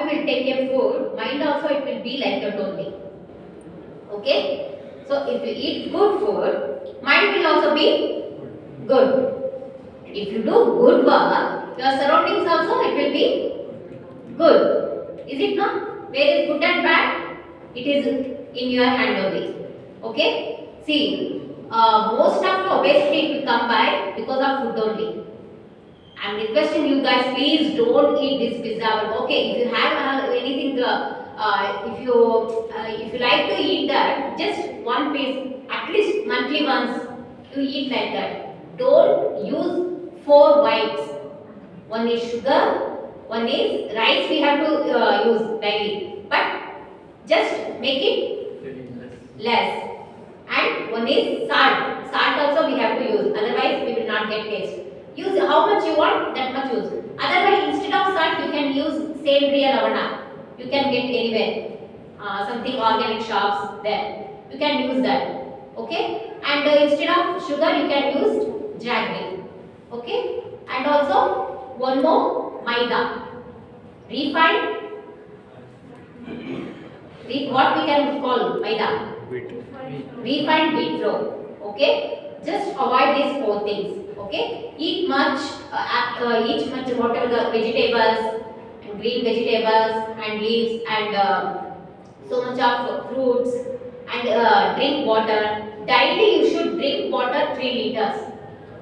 will take a food, mind also it will be like that only. Okay? So if you eat good food, mind will also be good. If you do good work, your surroundings also it will be good. Is it not? Where is good and bad? It is in your hand only. Okay? See, most of the obesity will come by because of food only. I am requesting you guys, please don't eat this pizza. Okay, if you have anything, if you like to eat that, just one piece, at least monthly once, you eat like that. Don't use 4 whites. One is sugar, one is rice. We have to use daily, but just make it less. And one is salt. Salt also we have to use. Otherwise, we will not get taste. Use how much you want, that much use. Otherwise, instead of salt, you can use savory lavana. You can get anywhere. Something organic shops there. You can use that. Okay? And instead of sugar, you can use jaggery. Okay? And also, one more, maida. Refined. What we can call maida? Refined wheat flour. Okay? Just avoid these 4 things. Okay, eat much whatever the vegetables, and green vegetables and leaves, and so much of fruits, and drink water. Daily you should drink water 3 liters.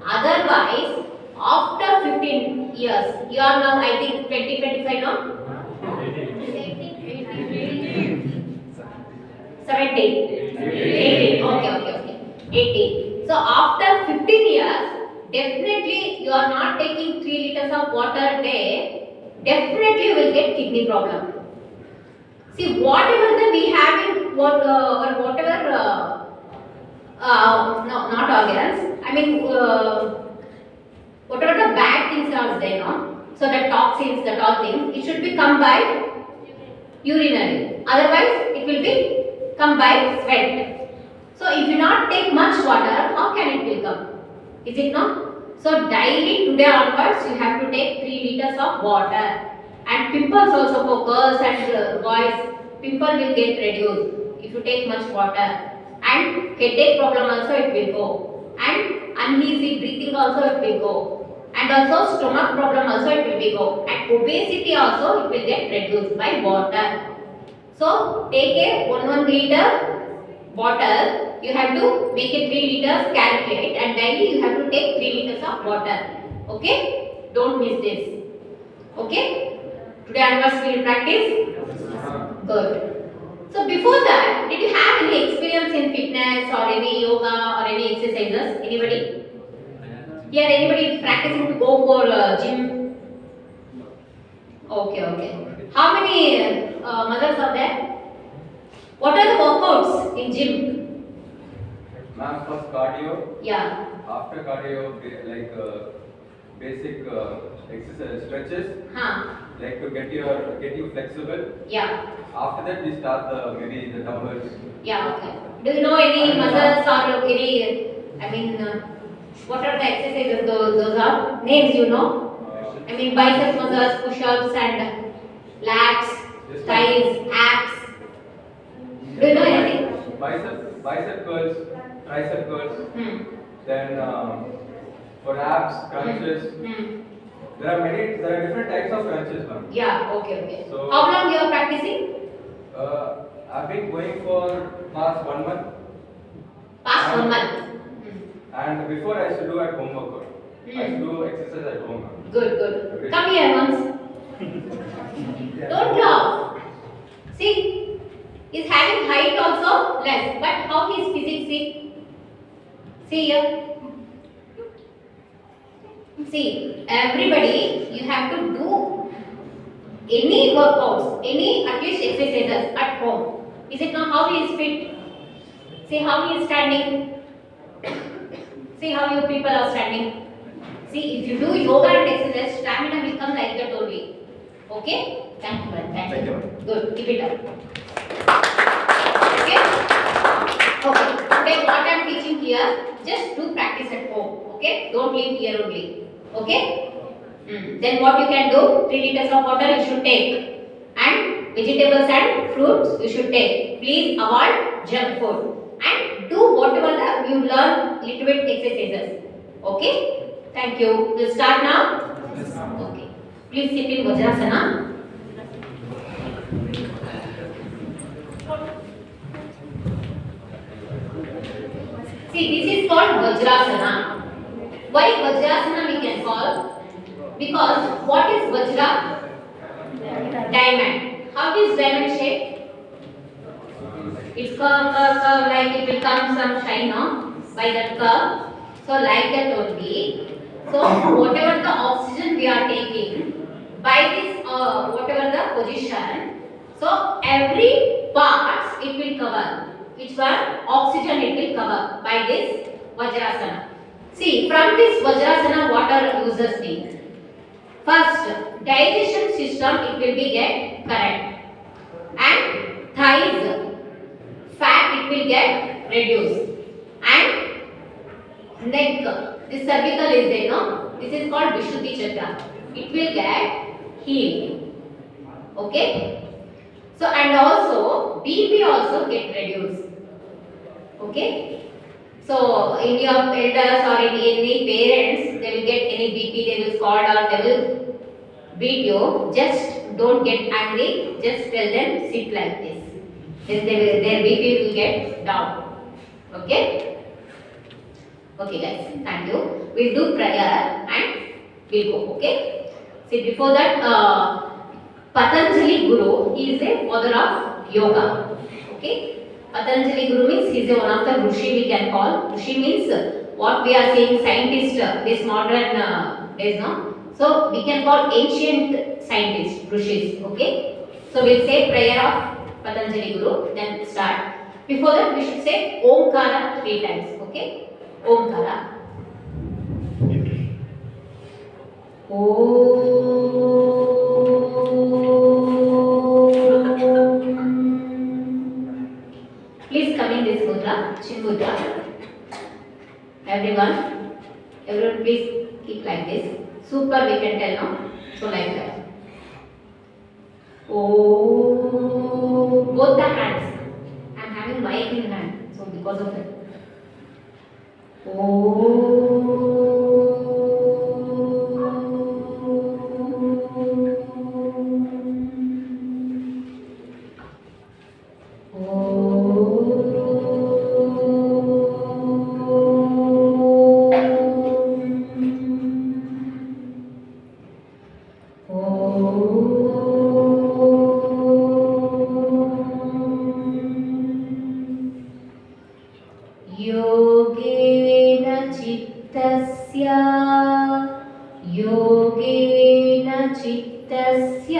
Otherwise, after 15 years, you are now I think 20-25 now? 17? 18. Okay. 18. So after 15 years, definitely you are not taking 3 liters of water a day, definitely you will get kidney problem. See, whatever that we have in or whatever, no, not organs, I mean, whatever the bad things are there, no? So the toxins, the all things, it should be come by urinary. Otherwise, it will be come by sweat. So if you not take much water, how can it will come? Is it not? So daily today onwards you have to take 3 liters of water. And pimples also for girls and boys, pimple will get reduced if you take much water. And headache problem also it will go. And uneasy breathing also it will go. And also stomach problem also it will be go. And obesity also it will get reduced by water. So take a 1 liter water. You have to make it 3 liters, calculate, and daily you have to take 3 liters of water. Okay? Don't miss this. Okay? Today onwards we will practice? Good. So before that, did you have any experience in fitness or any yoga or any exercises? Anybody? Here anybody practicing to go for gym? Okay. How many mothers are there? What are the workouts in gym? Ma'am, first cardio. Yeah. After cardio, like basic exercise stretches. Like to get you flexible. Yeah. After that, we start maybe the dumbbells. Yeah. Okay. Do you know any muscles or any? I mean, what are the exercises? Those are names you know. I mean, bicep muscles, push-ups, and lats, thighs, abs. Do you know anything? Bicep curls, tricep curls. Then for abs, crunches. There are different types of crunches, ma'am. Yeah. Okay. So, how long you are practicing? I've been going for past 1 month. Past 1 month. And before I used to do at home workout. I used to do exercise at home. Good. Okay. Come here once. Don't laugh. See, he's having height also less, but how his physics see? See here. See, everybody, you have to do any workouts, any at least exercises at home. Is it not how he is fit? See how he is standing. See how you people are standing. See, if you do yoga and exercise, stamina will come like that only. Okay? Thank you, man. Thank you. Good. Keep it up. Okay? Okay. Today what I am teaching here, just do practice at home. Okay? Don't leave here only. Okay? Then what you can do? 3 liters of water you should take. And vegetables and fruits you should take. Please avoid junk food and do whatever the you learn little bit exercises. Okay? Thank you. We'll start now. Okay. Please sit in Vajrasana. See, this is called Vajrasana. Why Vajrasana we can call? Because what is Vajra? Diamond. How is diamond shape? It's curve, like it will come some shine by that curve. So like that only. So whatever the oxygen we are taking by this whatever the position, so every part it will cover. Which one? Oxygen it will cover by this Vajrasana. See, from this Vajrasana what are users need? First, digestion system it will be get correct, and thighs fat it will get reduced, and neck, this cervical is there, no? This is called Vishuddhi Chakra. It will get healed. Okay? So and also BP also get reduced. Okay? So in your elders or in any parents, they will get any BP, they will scold or they will beat you. Just don't get angry. Just tell them sit like this. Then their BP will get down. Okay? Okay guys, thank you. We'll do prayer and we'll go. Okay? See, before that, Patanjali Guru, he is a father of yoga. Okay? Patanjali Guru means he is one of the Rishi we can call. Rishi means what we are saying scientist, this modern days now. So we can call ancient scientists, Rishis. Okay? So we'll say prayer of Patanjali Guru, then start. Before that, we should say Omkara 3 times. Okay? Omkara. Please come in this mudra, Chin mudra. Everyone please keep like this. Super we can tell now. So like that. Oh, both the hands. I am having mic in hand. So because of it. योगेन चित्तस्य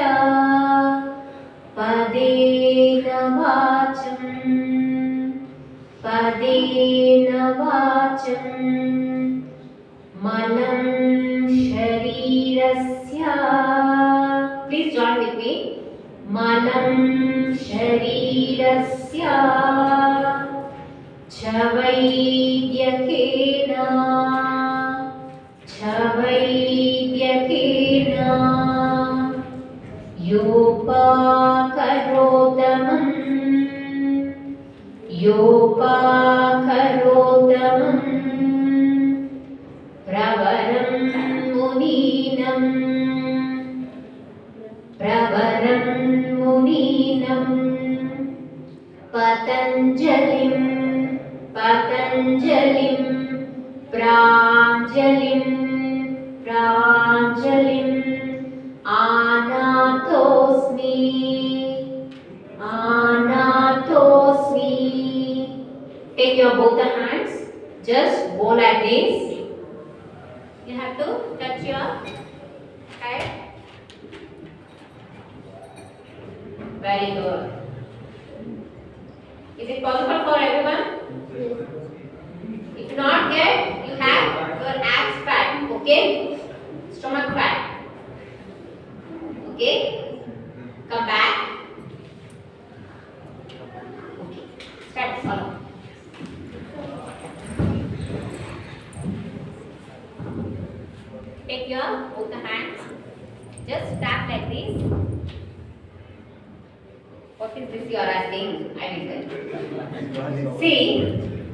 पदेन वाचं मनं शरीरस्य, please join with me, मनं शरीरस्य च वैद्यकेन योपाकरोतमं प्रवरं मुनीनं पतञ्जलिं प्राञ्जलिं आनातोस्मि. Take your both the hands, just go like this. You have to touch your head. Very good. Is it possible for everyone? If not get, you have your abs fat, okay? Stomach fat. Okay? Come back. Okay. Start follow. Take your both the hands. Just tap like this. What is this you are asking? I will tell. See,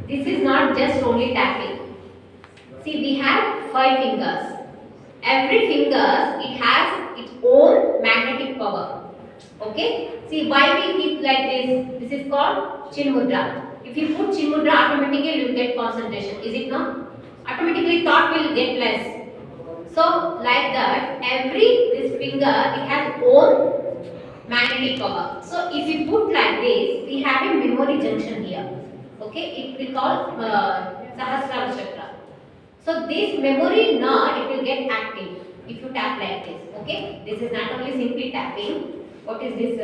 this is not just only tapping. See, we have 5 fingers. Every finger it has its own magnetic power. Okay? See, why we keep like this? This is called chin mudra. If you put chin mudra, automatically you will get concentration. Is it not? Automatically thought will get less. So, like that, this finger it has own magnetic power. So, if you put like this, we have a memory junction here. Okay? It will call Sahasrara chakra. So this memory nerve it will get active if you tap like this. Okay, this is not only simply tapping. What is this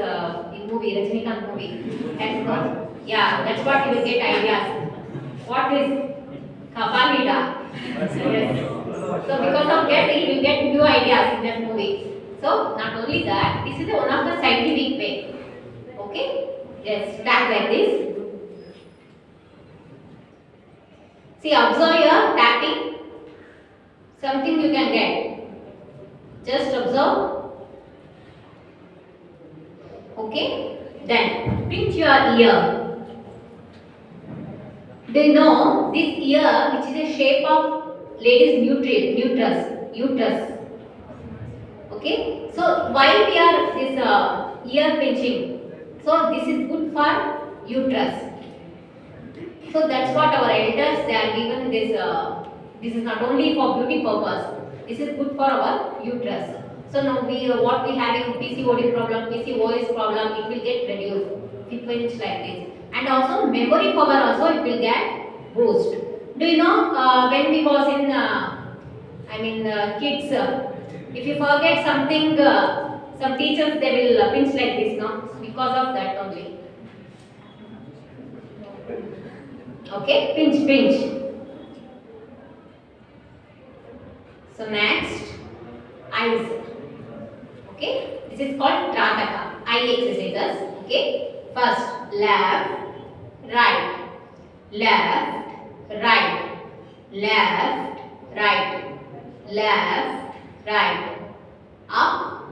movie, Rajinikanth movie? That's what. Yeah, that's what you will get ideas. What is Kapalida? Yes. So because of that, you will get new ideas in that movie. So not only that, this is one of the scientific way. Okay, yes, tap like this. See, observe your tapping. Something you can get. Just observe. Okay. Then pinch your ear. Do you know this ear, which is a shape of ladies' uterus? Okay. So why we are this ear pinching? So this is good for uterus. So that's what our elders they are given this. This is not only for beauty purpose. This is good for our uterus. So now what we having PCOD problem, PCOS problem, it will get reduced. It pinch like this, and also memory power also it will get boost. Do you know when we was in kids, if you forget something, some teachers they will pinch like this, no? Because of that only. Okay, pinch. So next, eyes. Okay, this is called Trataka. Eye exercises. Okay, first left, right, left, right, left, right, left, right, up,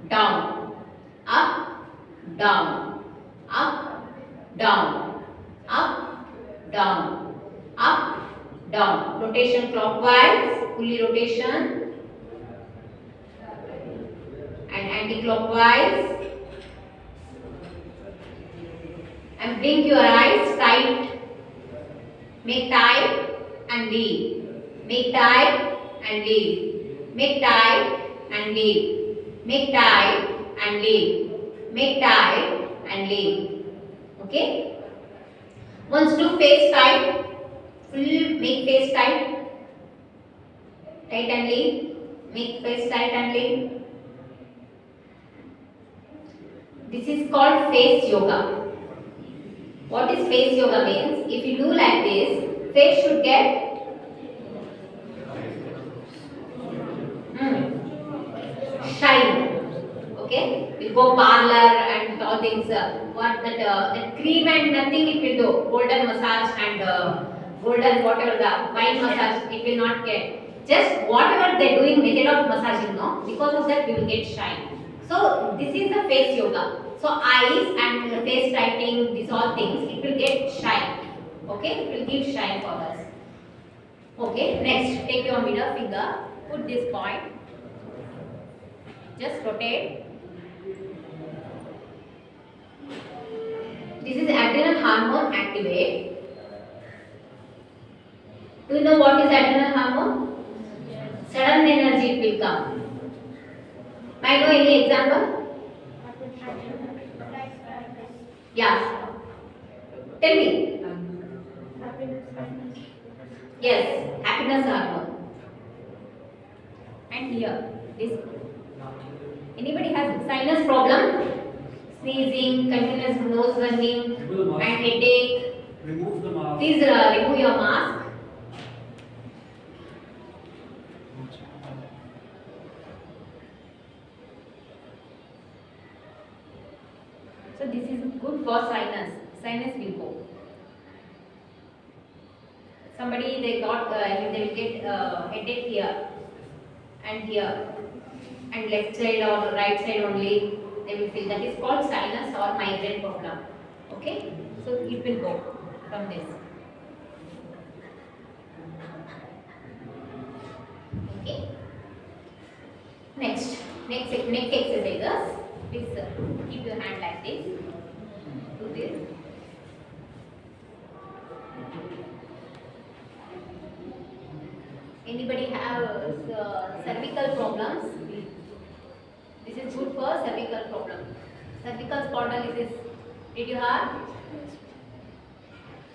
down, up, down, up, down, up, down, up, down. Rotation clockwise, fully rotation, and anti-clockwise. And blink your eyes tight. Make tight and leave. Make tight and leave. Make tight and leave. Make tight and leave. Make tight and leave. Okay? Once do face tight. Full make face tight. Tight and leave. Make face tight and leave. This is called face yoga. What is face yoga means? If you do like this, face should get shine. Okay? We go parlor and all things. What that cream and nothing it will do. Golden massage and golden whatever the wine massage it will not get. Just whatever they are doing method of massaging, no? Because of that we will get shine. So this is the face yoga. So eyes and face tightening, these all things, it will get shine. Okay, it will give shine for us. Okay, next, take your middle finger, put this point, just rotate. This is adrenal hormone activate. Do you know what is adrenal hormone? Sudden energy it will come. Might know any example? Yeah. Tell me. Yes, happiness hormone. And here, this. Anybody has sinus problem? Sneezing, continuous nose running, and headache. Remove the mask. Please remove your mask. So this is good for sinus. Sinus will go. Somebody they got they will get headache here and here and left side or right side only. they will feel. That is called sinus or migraine problem. Okay, so it will go from this. Okay. Next exercises. Please keep your hand like this. Do this. Anybody have cervical problems? This is good for cervical problem. Cervical spondylosis. Did you have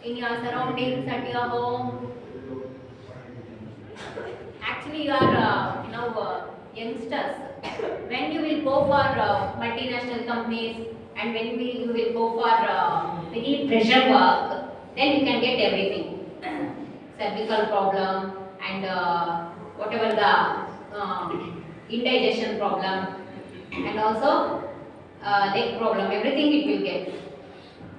in your surroundings at your home? Actually, you are now youngsters. When you will go for multinational companies and when you will go for very pressure work, then you can get everything. Cervical problem and whatever the indigestion problem and also leg problem, everything it will get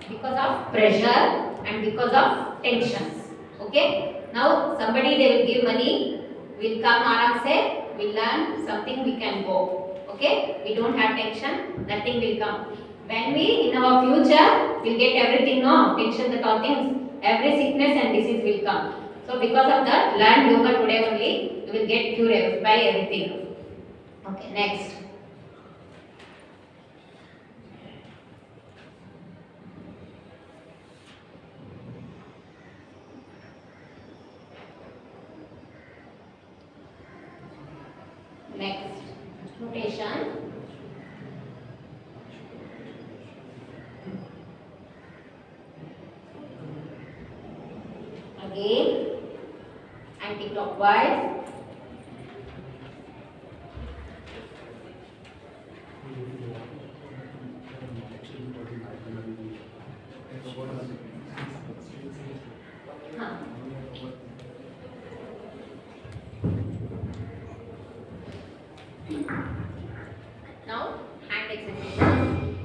because of pressure and because of tensions. Okay. Now somebody they will give money, will come aram se, will learn something, we can go. Okay. We don't have tension, nothing will come. When we in our future will get everything, no tension, that all things, every sickness and disease will come. So because of that, learn yoga today only, you will get cured by everything. Okay, next. Next, rotation. Again, anti-clockwise. Now, hand exercises.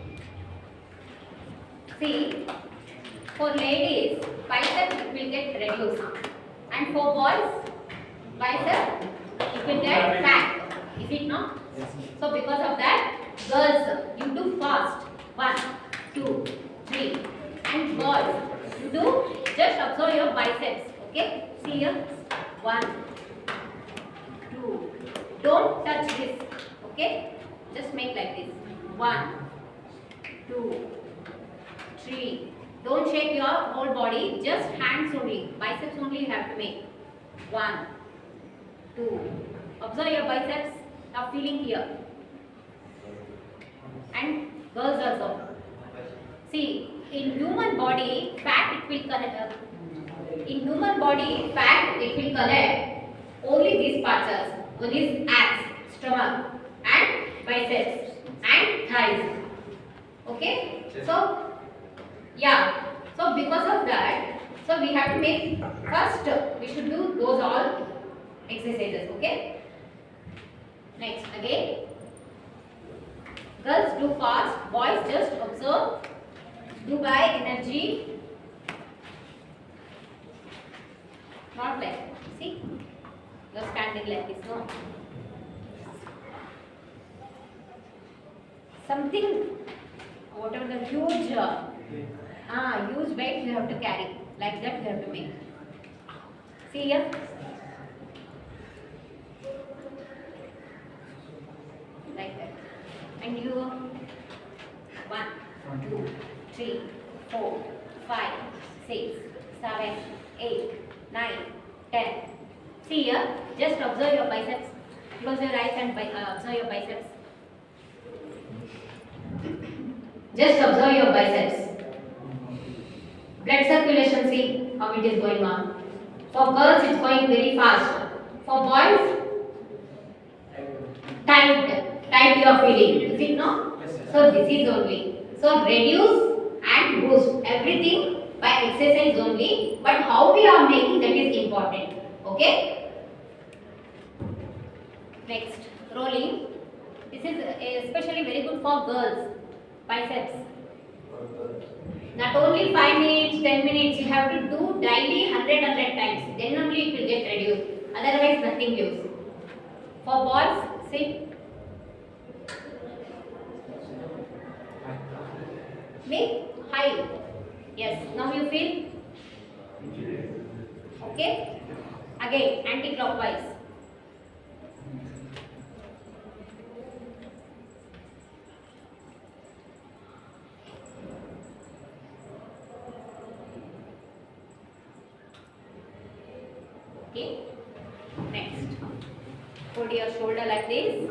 See, for ladies, bicep will get reduced, and for boys, bicep it will get fat. Is it not? Yes. So because of that, girls, you do fast. 1, 2, 3, and boys, you do just observe your biceps. Okay? See here. 1, 2. Don't touch this. Okay? Just make like this. 1, 2, 3. Don't shake your whole body, just hands only. Biceps only you have to make. 1, 2. Observe your biceps. Now feeling here. And girls also. See, in human body, fat it will connect. In human body, fat it will connect only these parts. One is abs, stomach, and biceps, and thighs. Okay? So, yeah. So because of that, so we have to make first. We should do those all exercises. Okay? Next again. Girls do fast, boys just observe, do by energy, not like, see, you're standing like this, no? Something, whatever the huge, huge weight you have to carry, like that you have to make. See here? Like that. And you 1, 2, 3, 4, 5, 6, 7, 8, 9, 10. See here, just observe your biceps. Close your eyes and observe your biceps. Just observe your biceps. Blood circulation, see how it is going on. For girls, it's going very fast. For boys, tight you are feeling. Is it no? Yes, yes. So this is only. So reduce and boost everything by exercise only. But how we are making, that is important. Okay? Next, rolling. This is especially very good for girls. Biceps. Not only 5 minutes, 10 minutes, you have to do daily 100 times. Then only it will get reduced. Otherwise, nothing use. For boys, see. means high. Yes, now you feel? Okay? Again, anti-clockwise. Okay? Next. Hold your shoulder like this.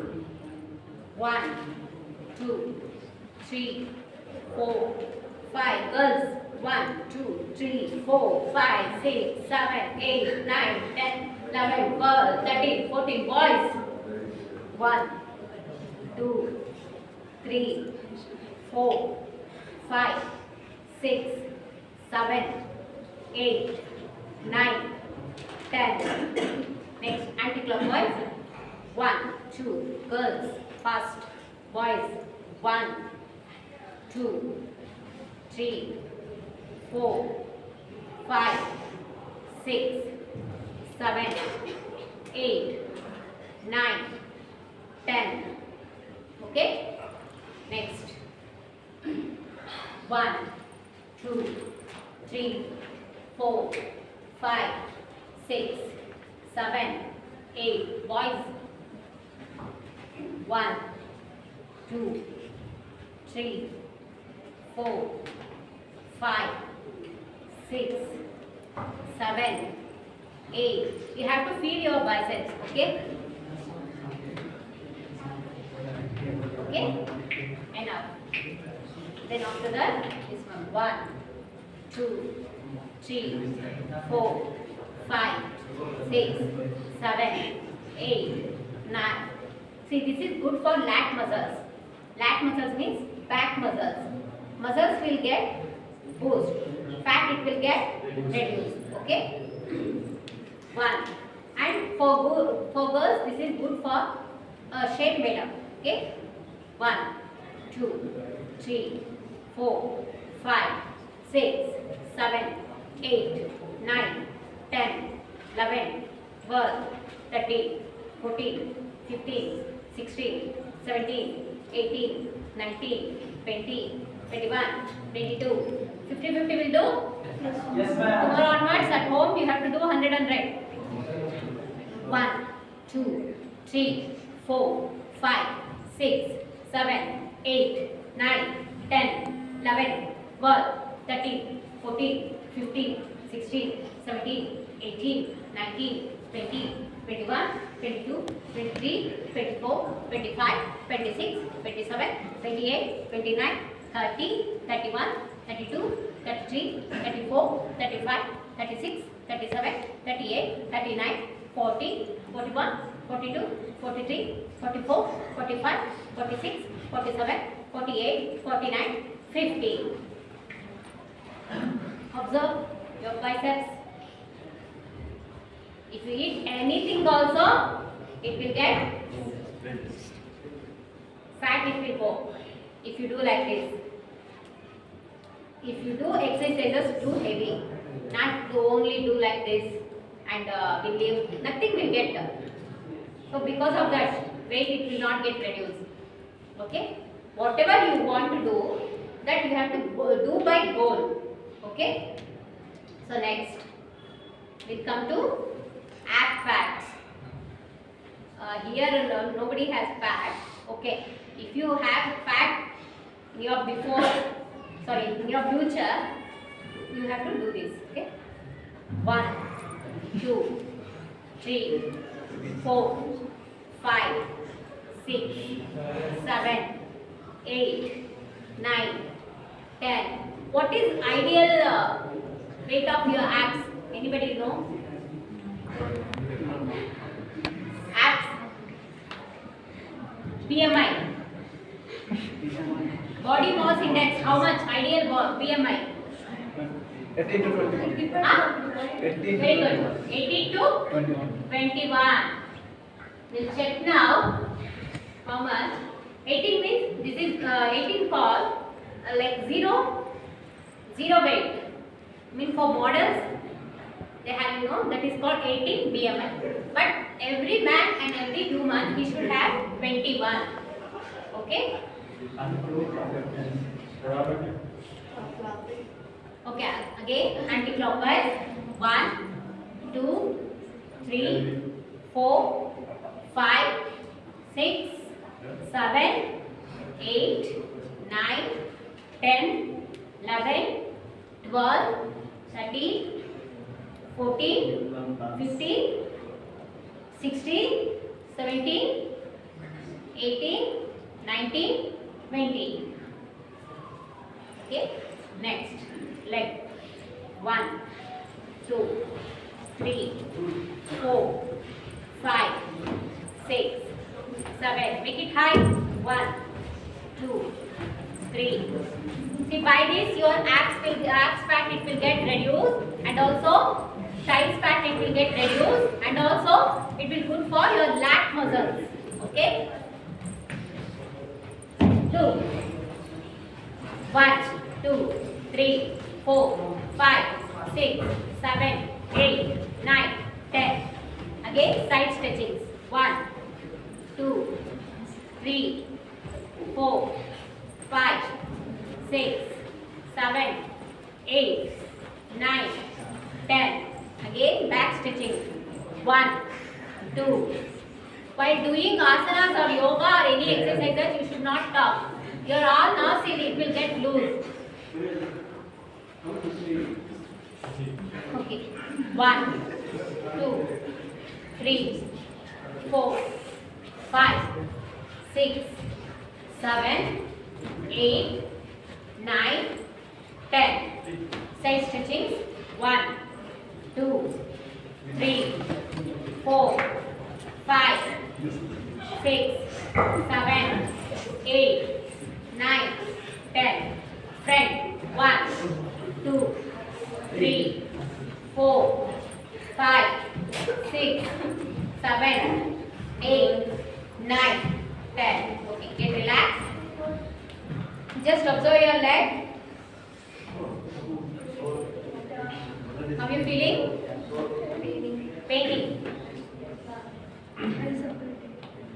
1, 2, 3, 4, 5. Girls. 1, 2, 3, 4, 5, 6, 7, 8, 9, 10, 11, 12, 13, 14. Boys. 1, 2, 3, 4, 5, 6, 7, 8, 9, 10. Next, anti-clockwise. 1, 2. Girls. Fast. Boys. 1, 2, 3, 4, 5, 6, 7, 8, 9, 10. Okay? Next. 1, 2, 3, 4, 5, 6, 7, 8. Boys. 1, 2, 3, 4, 5, 6, 7, 8. You have to feel your biceps, okay? Okay? Enough. Then after that, this one. 1, 2, 3, 4, 5, 6, 7, 8, 9. See, this is good for lat muscles. Lat muscles means back muscles. Muscles will get boost. Fat it will get reduced. Okay? 1. And for girls, this is good for shape made up. Okay? 1, 2, 3, 4, 5, 6, 7, 8, 9, 10, 11, 12, 13, 14, 15, 16, 17, 18, 19, 20, 21, 22. 50, 50 will do? Yes, ma'am. Tomorrow onwards at home you have to do 100 and 1, 2, 3, 4, 5, 6, 7, 8, 9, 10, 11, 12, 13, 14, 15, 16, 17, 18, 19, 20, 21, 22, 23, 24, 25, 26, 27, 28, 29, 30, 31, 32, 33, 34, 35, 36, 37, 38, 39, 40, 41, 42, 43, 44, 45, 46, 47, 48, 49, 50. Observe your biceps. If you eat anything also, it will get fat, it will go. If you do like this. If you do exercises too heavy, not only do like this and will leave, nothing will get done. So because of that, weight it will not get reduced. Okay? Whatever you want to do, that you have to do by goal. Okay? So next, we come to ab fats. Here nobody has fat. Okay? If you have fat in your in your future, you have to do this. Okay? 1, 2, 3, 4, 5, 6, 7, 8, 9, 10. What is ideal weight of your abs? Anybody know? Abs. BMI. Body mass index. How much? Ideal BMI. 18 to 21. Very good. 18 to 21. We'll check now. How much? 18 means this is 18 called like zero weight. Mean for models they have that is called 18 BMI. But every man and every human he should have 21. Okay? Okay, again anti-clockwise. 1, 2, 3, 4, 5, 6, 7, 8, 9, 10, 11, 12, 13, 14, 15, 16, 17, 18, 19, 20. Okay, next leg. 1, 2, 3, 4, 5, 6, 7. Make it high. 1, 2, 3. See, by this your abs fat it will get reduced, and also thighs fat it will get reduced, and also it will good for your lat muscles. Okay. 2. 1, 2, 3, 4, 5, 6, 7, 8, 9, 10. Again side stretchings. 1, 2, 3, 4, 5, 6, 7, 8, 9, 10. Again back stretching. 1, 2. While doing asanas or yoga or any exercises, you should not talk. Your all nerves it will get loose. Okay. 1, 2, 3, 4, 5, 6, 7, 8, 9, 10. Side stretching. 1, 2, 3, 4, 5, 6, 7, 8, 9, 10. Front. 1, 2, 3, 4, 5, 6, 7, 8, 9, 10. Okay, get relaxed. Just observe your leg. How are you feeling? Paining.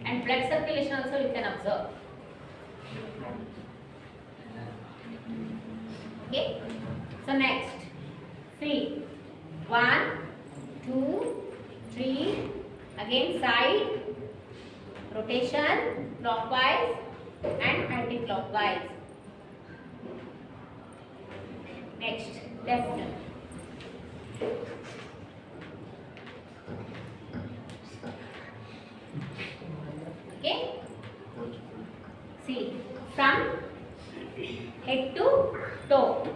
And blood circulation also you can observe. Okay. So next, feet. 1, 2, 3. Again side rotation, clockwise and anti-clockwise. Next, left. Okay. See, from head to toe.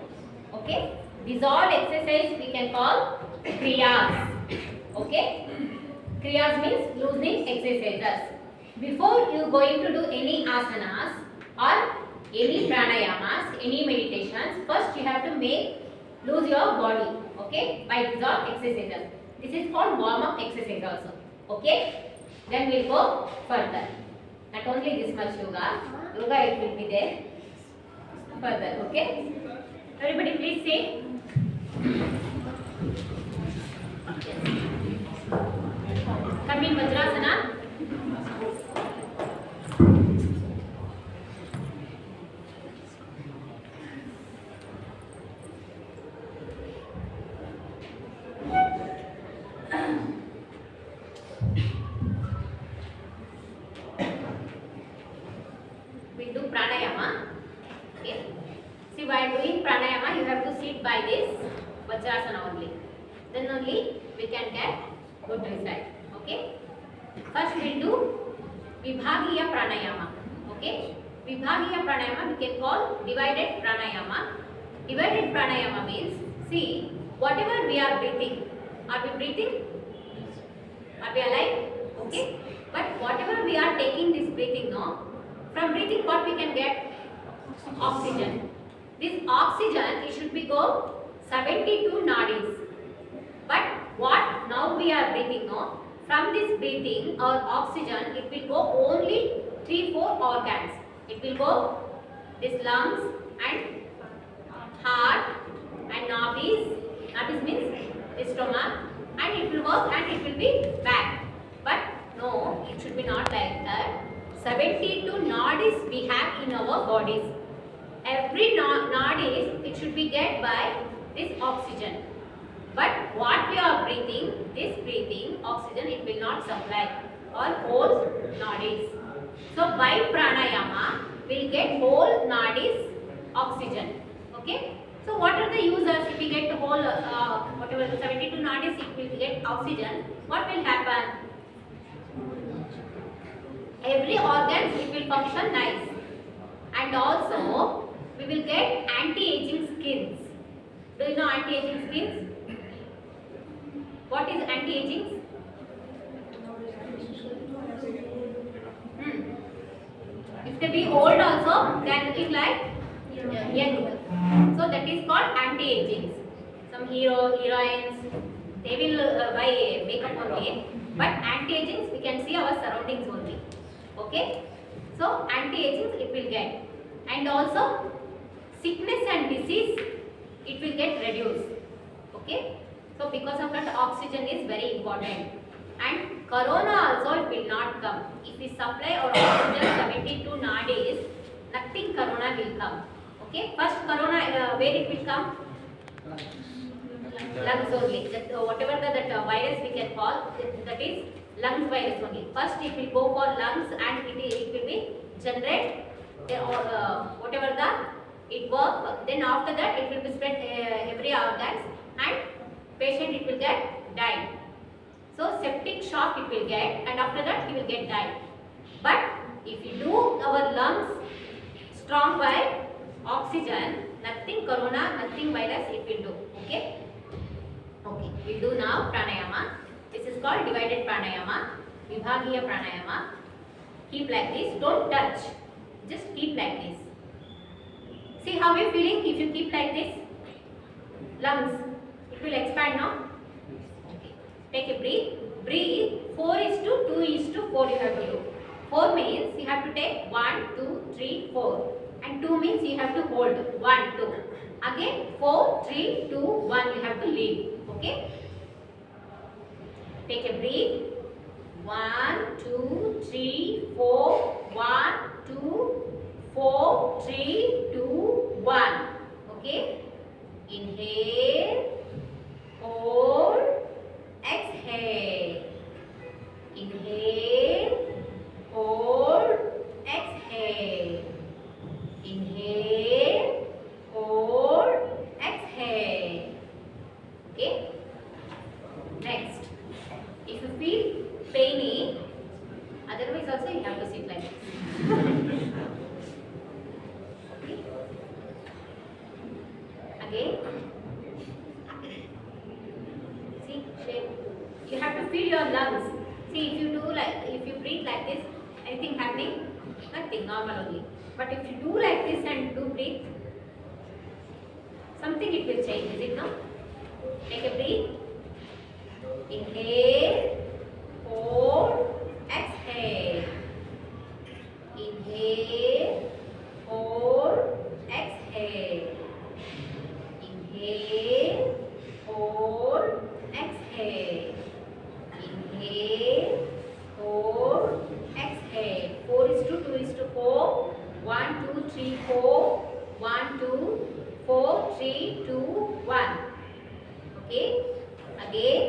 Okay. These all exercise we can call kriyas. Okay. Kriyas means loosening exercises. Before you going to do any asanas or any pranayamas, any meditations, first you have to lose your body. Okay. By these all exercises. This is called warm up exercise also. Okay. Then we'll go further. Not only this much yoga it will be there further. Okay. Everybody please say. Come in Vajrasana. We do pranayama. Okay. See, while doing pranayama, you have to sit by this Vajrasana only. Then only we can get good result. Okay. First we do Vibhagiya pranayama. Okay. Vibhagiya pranayama we can call divided pranayama. Divided pranayama means, see, whatever we are breathing, are we breathing? Are we alive? Okay. But whatever we are taking this breathing, no? From breathing what we can get? Oxygen. This oxygen it should be go 72 nadis. But what now we are breathing, no? From this breathing or oxygen it will go only 3-4 organs. It will go this lungs and heart and navis. Navis means the stomach, and it will work and it will be back. But no, it should be not like that. 72 nadis we have in our bodies. Every nadis it should be get by this oxygen. But what we are breathing, this breathing oxygen, it will not supply or whole nadis. So by pranayama, we'll get whole nadis oxygen. Okay. So what are the users? If we get whole whatever 72 nadis, it will get oxygen. What will happen? Every organ it will function nice, and also we will get anti-aging skins. Do you know anti-aging skins? What is anti-aging? If they be old also, they are looking like young. So that is called anti-aging. Some heroines, they will buy makeup only, but anti-aging we can see our surroundings only. Okay, so anti-aging it will get, and also sickness and disease it will get reduced. Okay, so because of that oxygen is very important, and corona also it will not come. If we supply our oxygen 72 nadis, nothing corona will come. Okay, first corona where it will come? Lungs only. That, whatever that virus we can call, that is lungs virus only. First it will go for lungs and it will be generate whatever the it work. Then after that it will be spread every organs and patient it will get died. So septic shock it will get, and after that he will get died. But if you do our lungs strong by oxygen, nothing corona, nothing virus it will do. Okay. Okay, we'll do now pranayama. This is called divided pranayama, vibhagiya pranayama. Keep like this, don't touch, just keep like this. See how you feeling if you keep like this? Lungs, it will expand now. Okay, take a breathe. Breathe 4:2:4 you have to do. 4 means you have to take 1, 2, 3, 4. And 2 means you have to hold 1, 2. Again 4, 3, 2, 1 you have to leave. Okay. Take a breathe. 1, 2, 3, 4. 1, 2, 4, 3, 2, 1. Okay. Inhale. Hold. Exhale. Inhale. Hold. Exhale. Inhale. Hold. Exhale. Okay. Next, if you feel painy, otherwise also you have to sit like this. Okay. Again. See, shape. You have to feel your lungs. See, if you breathe like this, anything happening? Nothing, normal only. But if you do like this and do breathe, something it will change, is it not? Take a breath. Inhale, hold, exhale. Inhale, hold, exhale. Inhale, hold, exhale. Inhale, hold, exhale. 4:2:4. 1, 2, 3, 4. 1, 2, 4, 3, 2, 1. Okay. Again.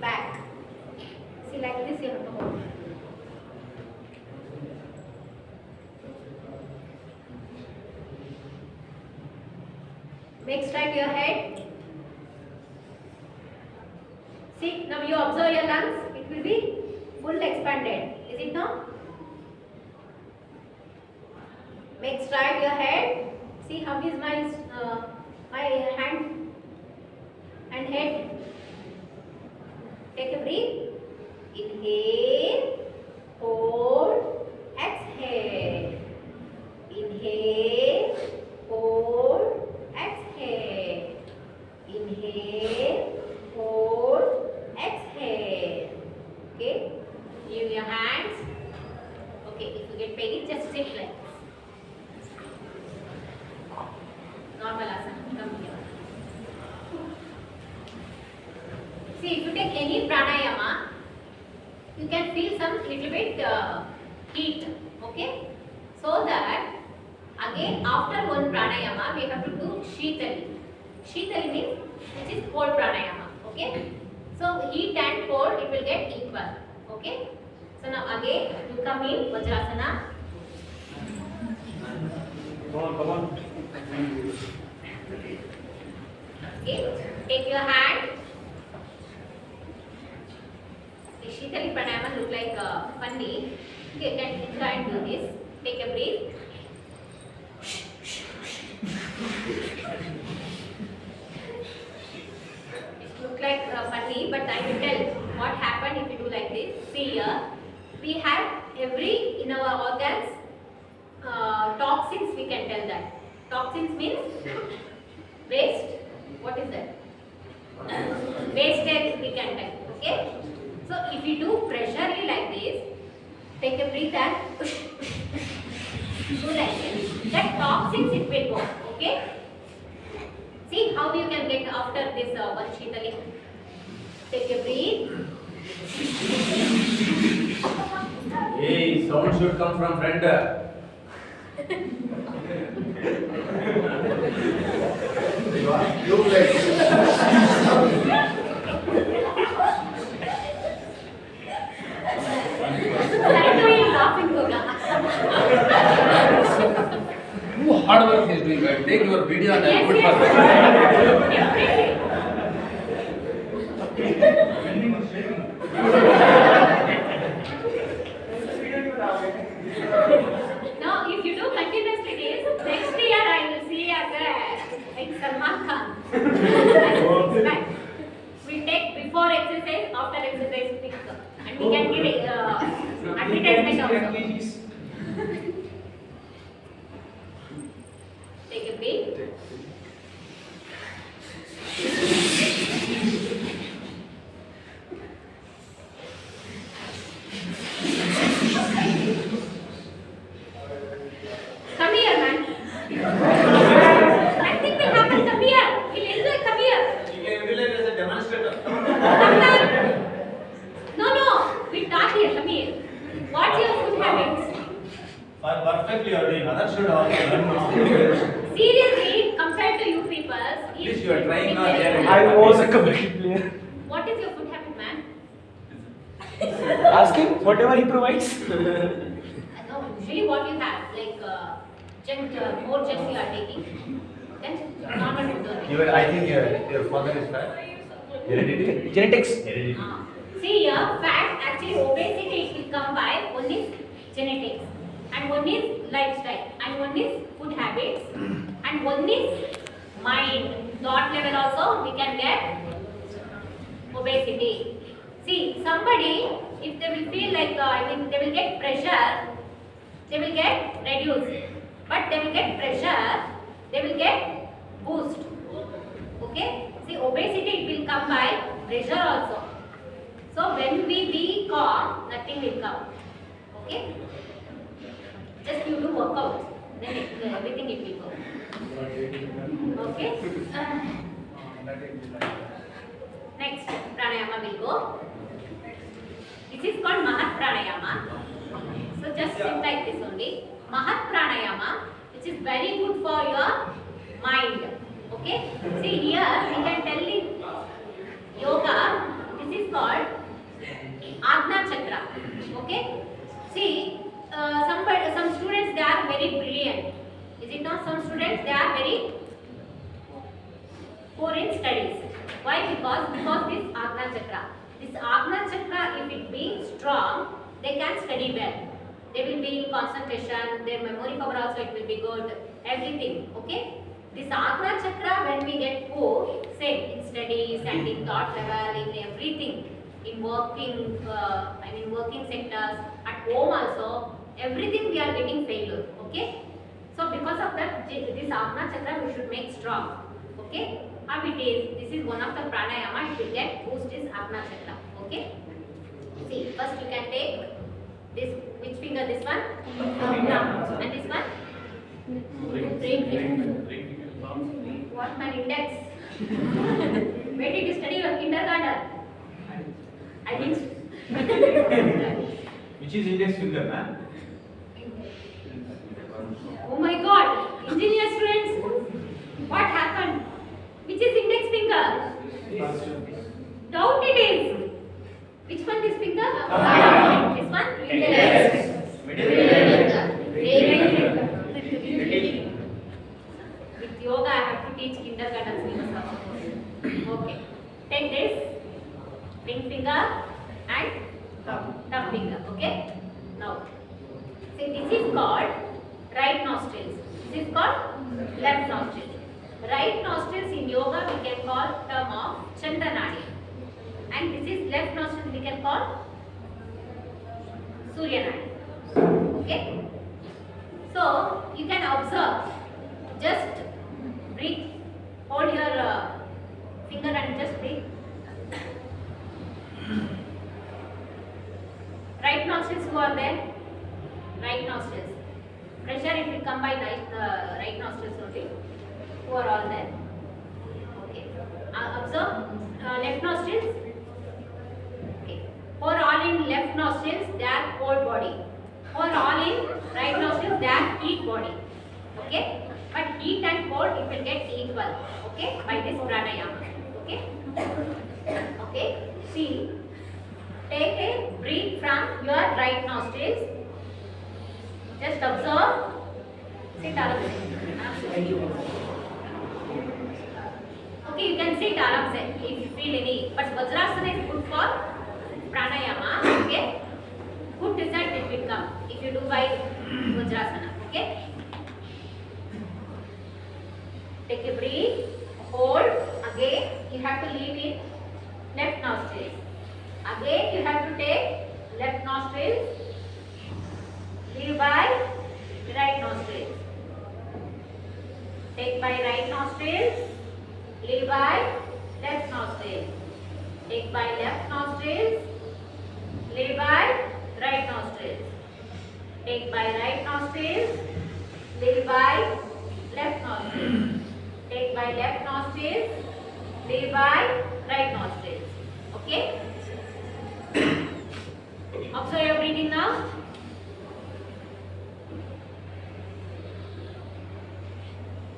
Back. See, like this you have to hold. Make straight your head. See, now you observe your lungs. It will be full expanded. Is it not? Make straight your head. See how is my hand and head. Take a breath. Inhale, hold, exhale. Inhale, hold, exhale. Inhale, hold, exhale. Okay. Use your hands. Okay. If you get pain, just sit like this. Normal asana. Come here. See, if you take any pranayama, you can feel some little bit heat. Okay. So that again after one pranayama we have to do Shitali. Shitali means which is cold pranayama. Okay. So heat and cold it will get equal. Okay. So now again you come in Vajrasana. Come on. Okay. Take your hand. The Shitali pranayama look like funny. Okay, can try and do this. Take a breath. It look like funny, but I will tell what happened if you do like this. See here, we have every in our organs toxins. We can tell that toxins means waste. What is that? Wastage we can tell. Okay. So if you do pressurely like this, take a breath and do like this. That toxins it will go. Okay. See how you can get after this one Shitali. Take a breath. Hey, sound should come from front. You I know you're laughing, Goga. Hard work he is doing. Right? Take your video and Yes, put yes. for Definitely. Now, if you do continuously this, next year I will see as a like Salman Khan. Right. We take before exercise, after exercise pic, and we can give advertisement also. Take a breath. Come here, man. Nothing will happen. Come here. We'll enjoy. Come here. You can relate as a demonstrator. Come back. No. We talk here. Come here. What's your food habits? Perfectly you are doing. Others should also learn now. Seriously, compared to you people, Please, you are trying now, they are- I was a kabaddi player. What is your food habit, man? Ask him whatever he provides. No, usually what you have, like junk, more junk you are taking, then normal food only. I think your father is fat. Heredity? Genetics. Heredity. See here, fat actually obesity it will come by one is genetics, and one is lifestyle, and one is food habits, and one is mind. Thought level also we can get obesity. See, somebody if they will feel like they will get pressure, they will get reduced, but they will get pressure, they will get boost. Okay. See, obesity it will come by pressure also. So when we be calm, nothing will come. Okay? Just you do workout, then everything it will go. Okay? Next pranayama will go. This is called Mahat Pranayama. So just sit like this only. Mahat Pranayama, which is very good for your mind. Okay? See here, we can tell in yoga, this is called Ajna Chakra. Okay? See, some students they are very brilliant. Is it not? Some students they are very poor in studies. Why? Because this Ajna Chakra. This Ajna Chakra, if it being strong, they can study well. They will be in concentration. Their memory power also it will be good. Everything. Okay? This Ajna Chakra, when we get poor, same in studies and in thought level, in everything, in working, working sectors, at home also, everything we are getting failure. Okay? So because of that, this Ajna Chakra we should make strong. Okay? How it is? This is one of the pranayama. It will get boost is Ajna Chakra. Okay? See, first you can take this. Which finger? This one. And this one. Ring finger. What my index? Where did you study your kindergarten? I think. Which is index finger, man? Oh my God! Engineer students, what happened? Which Constitutions. Doubt it is. Which one this finger? This one? Yes. Middle finger. With yoga, I have to teach kindergarten syllabus. Okay. Take this ring finger and thumb finger. Okay. Now, see, this is called right nostrils. This is called left nostrils. Right nostrils in yoga we can call term of Chandranadi. And this is left nostril we can call Suryanadi. Okay. So you can observe. Just breathe. Hold your finger and just breathe. Right nostrils, who are there? Right nostrils. Pressure it will come by right nostrils only. Who are all there? Okay. Observe left nostrils. Okay. For all in left nostrils, they are cold body. For all in right nostrils, they are heat body. Okay. But heat and cold it will get equal. Okay. By this pranayama. Okay. Okay. See. Take a breath from your right nostrils. Just observe. Sit aram se. Okay, you can sit aram se if you feel any. But Vajrasana is good for pranayama. Okay. Good result it will come if you do by Vajrasana. Okay. Take a breath. Hold. Again, you have to leave in left nostril. Again, you have to take left nostril. Leave by right nostril. Take by right nostril. Leave by left nostril. Take by left nostril. Leave by right nostril. Take by right nostril. Leave by left nostril. Take by left nostril. Leave by right nostril. Okay? Observe your breathing now.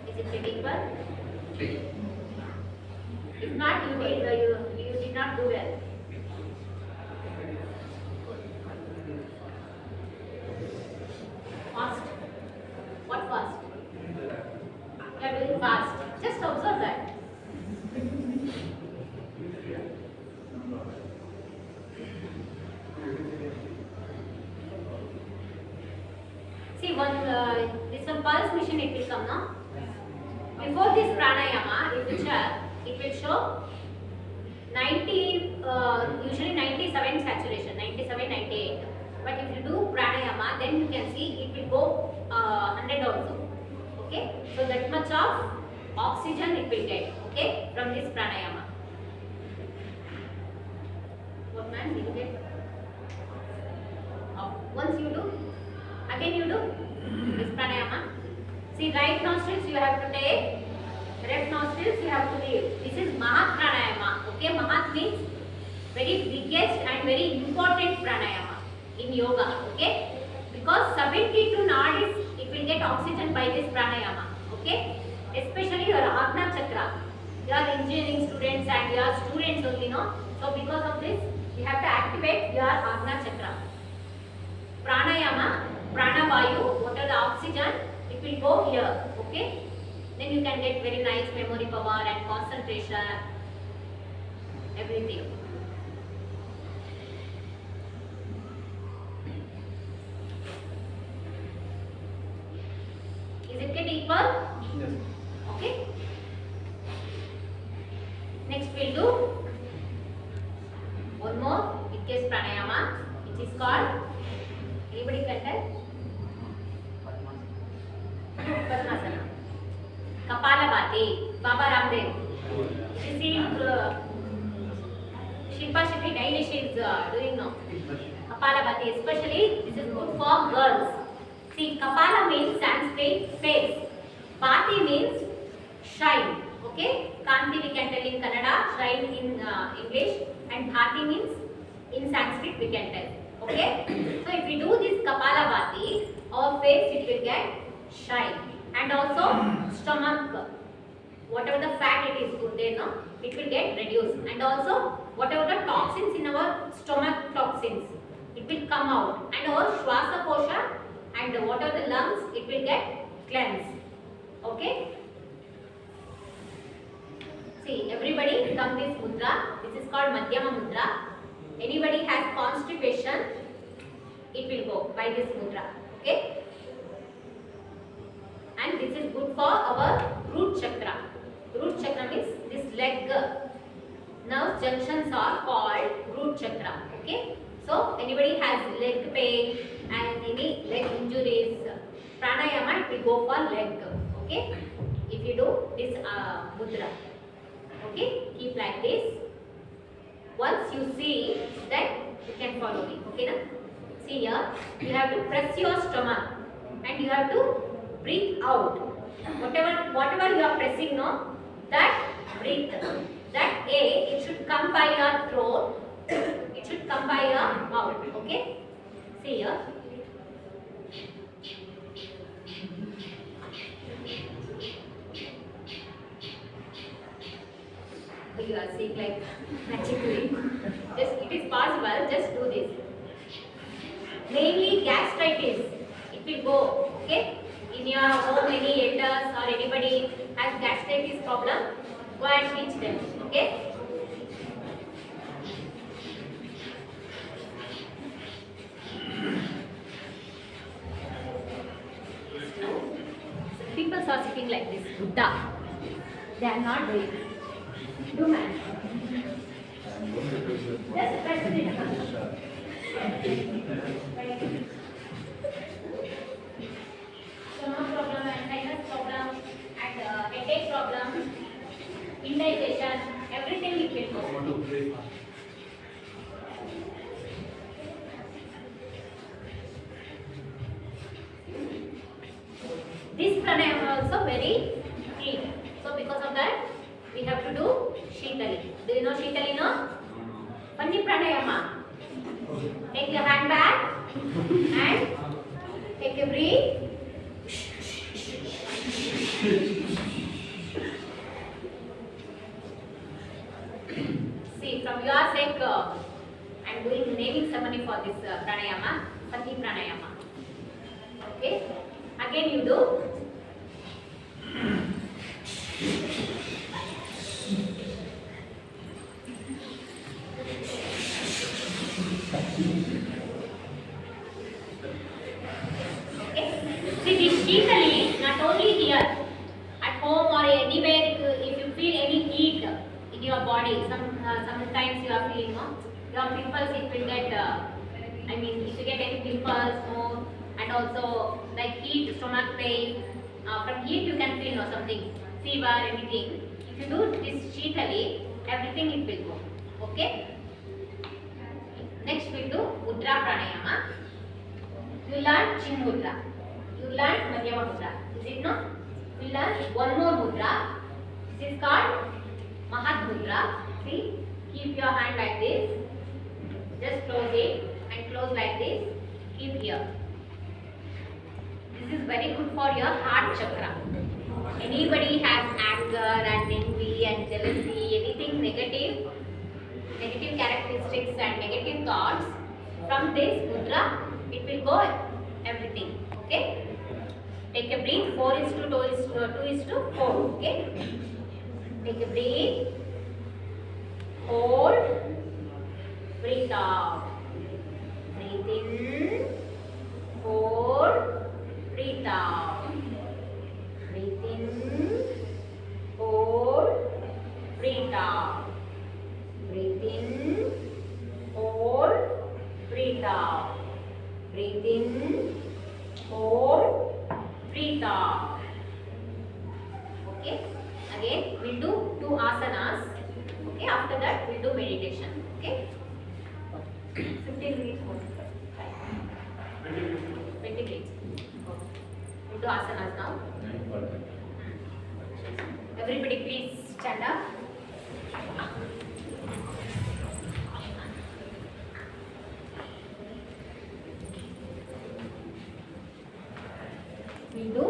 Is it getting well? If not, you did not do well. Fast. What fast? You are doing fast. Just observe that. See, this one pulse machine it will come now. Before this pranayama, if you check, it will show 90, usually 97 saturation, 97, 98. But if you do pranayama, then you can see it will go 100 also. Okay, so that much of oxygen it will get. Okay, from this pranayama. What man did you get? Once you do, again you do this pranayama. See, right nostrils you have to take, left nostrils you have to leave. This is Mahat pranayama. Okay, Mahat means very biggest and very important pranayama in yoga. Okay, because 72 nadis it will get oxygen by this pranayama. Okay, especially your Agna Chakra. You are engineering students and you are students only, no? So because of this, you have to activate your Agna Chakra. Pranayama, Pranavayu, what are the oxygen? It will go here, okay? Then you can get very nice memory power and concentration, everything. Is it get equal? Yes. Okay. Next we'll do one more Vidyas pranayama, which is called, anybody can tell? Padmasana. Kapalabhati, Baba Ramdev. This is Shilpa Shetty daily she is doing now. Kapalabhati, especially this is good for girls. See, Kapala means Sanskrit face. Bhati means shine. Okay? Kanti we can tell in Kannada, shine in English, and Bhati means in Sanskrit we can tell. Okay? So if we do this Kapalabhati, our face it will get shine. And also stomach whatever the fat it is put there, no, it will get reduced, and also whatever the toxins in our stomach toxins, it will come out, and our Shwasa Kosha and whatever the lungs, it will get cleansed. Okay. See, everybody come this mudra. This is called Madhyama mudra. Anybody has constipation, it will go by this mudra. Okay. And this is good for our root chakra. Root chakra means this leg nerve junctions are called root chakra. Okay. So anybody has leg pain and any leg injuries, pranayama it will go for leg. Okay. If you do this mudra. Okay. Keep like this. Once you see that, you can follow me. Okay. Na? See here. You have to press your stomach and you have to breathe out. Whatever you are pressing, no, that breathe. That air, it should come by your throat. It should come by your mouth. Okay. See here. You are seeing like magically. Just it is possible. Just do this. Mainly gastritis, it will go. Okay. In your home, any elders or anybody has gastritis problem, go and teach them. Okay. People are sitting like this, Buddha. They are not doing. Do man. Just press it. Stomach problem and sinus problem and headache problem, indigestion, everything it will go. This pranayama also very clean. So because of that, we have to do Shitali. Do you know Shitali, no? Funny pranayama. Take your hand back and take a breath. See, from your sake, I am doing naming ceremony for this pranayama, Sati pranayama. Okay. Again you do. Okay. See, this Shitali, not only here, at home or anywhere, if you feel any heat in your body, sometimes you are feeling, no? Your pimples, it will get, if you get any pimples, no, and also like heat, stomach pain, from heat you can feel, no, something, fever, anything. If you do this Shitali, everything it will go. Okay. Next we do Mudra Pranayama. You learn Chin Mudra. You learn Madhyama Mudra. Is it no? You learn one more Mudra. This is called Mahat Mudra. See, keep your hand like this. Just close it and close like this. Keep here. This is very good for your heart chakra. Anybody has anger and envy and jealousy, anything negative characteristics and negative thoughts, from this mudra, it will go everything. Okay? Take a breath, 4:2:4. Okay? Take a breath, hold, breathe out. Breathe in, hold, breathe out. Breathe in, hold, breathe out. Breathe in, hold, breathe out. Breathe in, hold, breathe out. Okay? Again, we'll do 2 asanas. Okay? After that, we'll do meditation. Okay? 15 minutes more. 20 minutes. Okay. We'll do asanas now. Everybody please stand up. We do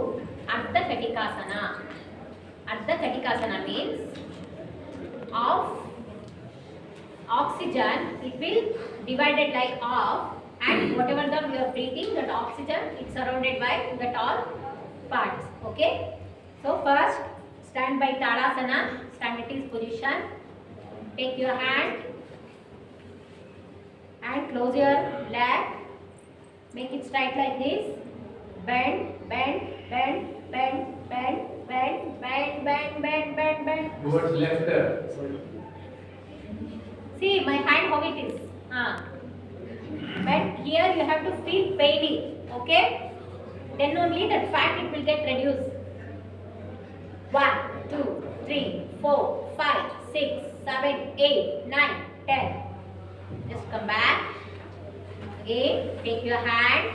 Ardha Katikasana. Ardha Katikasana means of oxygen, it will divided like half, and whatever the we are breathing, that oxygen it's surrounded by that all parts. Okay. So first stand by Tadasana, stand at this position. Take your hand and close your leg. Make it straight like this. Bend, bend, bend, bend, bend, bend, bend, bend, bend, bend, bend. Towards left. See my hand how it is. But here you have to feel pain. Okay? Then only that fat it will get reduced. 1, 2, 3, 4, 5, 6, 7, 8, 9, 10. Just come back. Again, take your hand.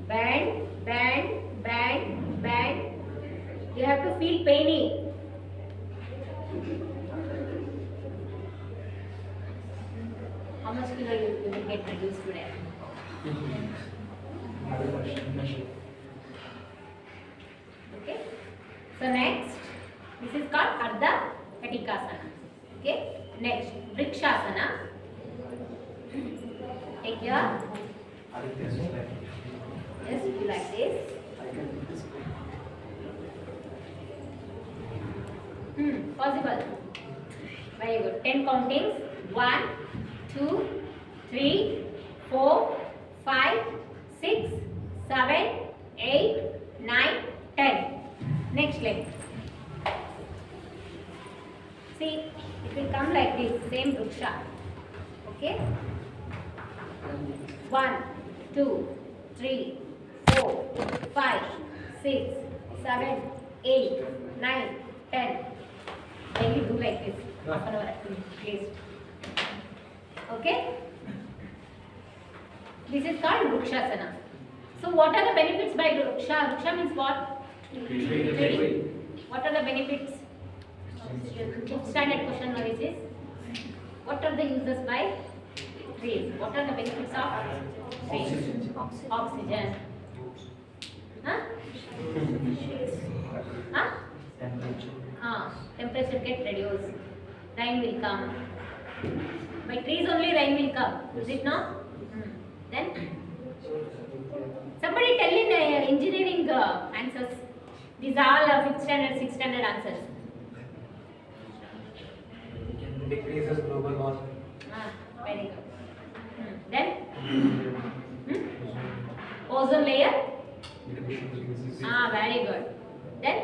Bend, bend, bend, bend. You have to feel pain. How much kilo you will get reduced today? Okay. So next, this is called Ardha Katikasana. Okay. Next, Vrikshasana. Take your just do like this. Possible. Very good. 10 countings. 1, 2, 3, 4, 5, 6, 7, 8, 9, 10. Next leg. See, it will come like this, same vriksha. Okay? 1, 2, 3, 4, 5, 6, 7, 8, 9, 10. Then you do like this. Half an hour at least. Okay? This is called Vrikshasana. So what are the benefits by Vriksha? Vriksha means what? Tree. What are the benefits? Standard question analysis. What are the uses by trees? What are the benefits of trees? Oxygen. Huh? Huh? Temperature get reduced. Rain will come. By trees only rain will come. Is it not? Then somebody tell in engineering answers. These are all 5th standard, 6th standard answers. Decreases global warming. Very good. Then ozone layer. Very good. Then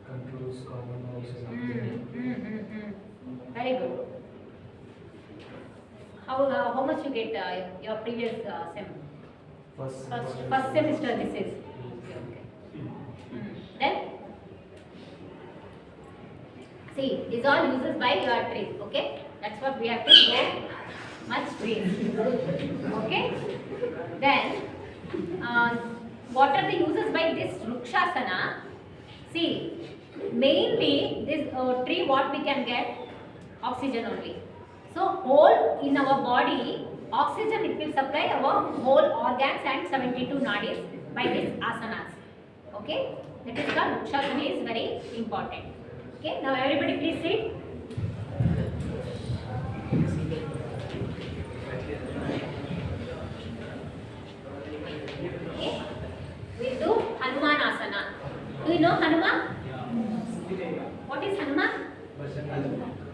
Controls carbon monoxide. Very good. How much you get your previous sem? First semester this is. Okay. Then see, these all uses by your trees. Okay, that's what we have to go much trees. Okay. Then what are the uses by this Vrikshasana? See, mainly this tree what we can get oxygen only. So whole in our body oxygen it will supply our whole organs and 72 nadis by this asanas. Okay, that is called Vrikshasana is very important. Okay, now everybody please sit. Okay, we do Hanuman asana. Do you know Hanuman? What is Hanuman?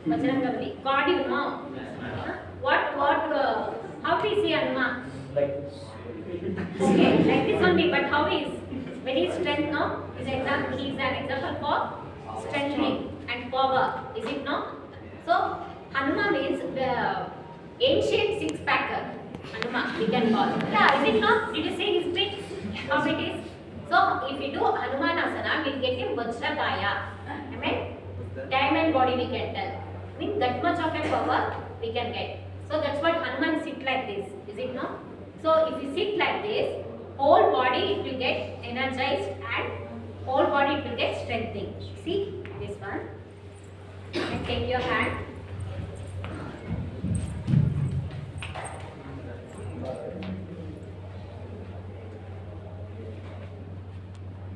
Bajrangali. God you know. How we see Hanuman? Okay, like this only, but how is very strength, no? He is an example for strengthening and power, is it no? So Hanuman means the ancient six-packer. Hanuman we can call. Yeah, is it no? Did you see his tricks? How it is? So if we do Hanumanasana, we'll get him Vajrakaya. I mean, diamond body we can tell. I mean that much of a power we can get. So that's what Hanuman sit like this. Is it no? So if you sit like this, whole body it will get energized and whole body it will get strengthened. See this one. And take your hand.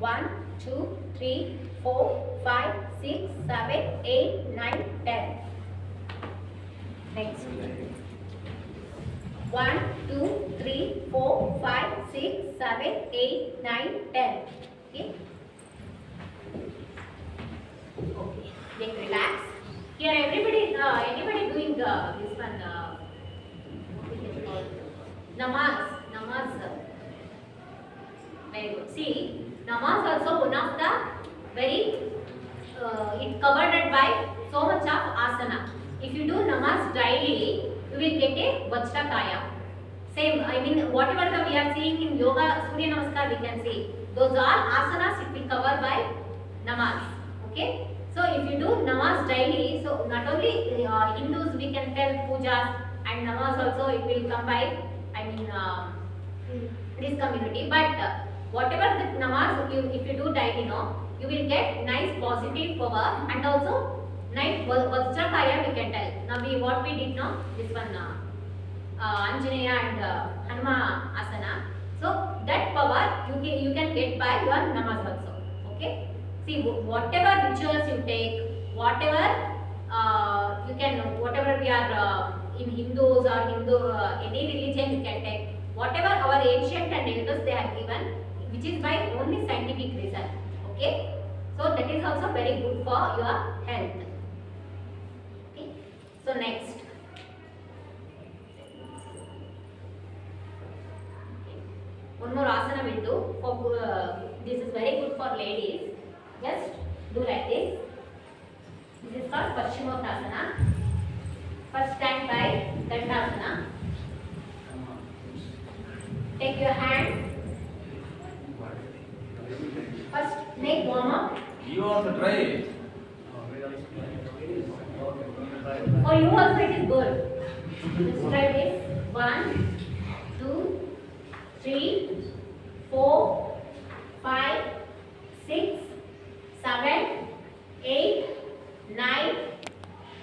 1, 2, 3, 4, 5, 6, 7, 8, 9, 10. Next. 1, 2, 3, 4, 5, 6, 7, 8, 9, 10. Okay. Okay. Then relax. Here anybody doing this one what is it called? Namaz. Very good. See, namaz also one of the very it covered by so much of asana. If you do namaz daily, you will get a vajrakaya. Same, I mean whatever we are seeing in yoga, Surya Namaskar we can see. Those are asanas it will cover by namaz. Okay. So if you do namaz daily, so not only Hindus we can tell pujas and namaz also it will come by, I mean this community. But whatever the namaz if you do daily, you will get nice positive power and also nice vajrakaya we can tell. Now what we did now, this one Anjaneya and Hanuma asana. So that power you can get by your namaz also. Okay. See, whatever rituals you take, whatever you can, whatever we are in Hindus or any religion you can take, whatever our ancient and elders they have given, which is by only scientific reason. Okay, so that is also very good for your health. Okay, so next. One more asana will do. For this is very good for ladies. Just do like this. This is called Paschimottanasana. First stand by Dandasana. Take your hand. First make warm up. You also try it. For you also it is good. Just try this. 1, 2, 3, 4, 5, 6, 7, 8, 9,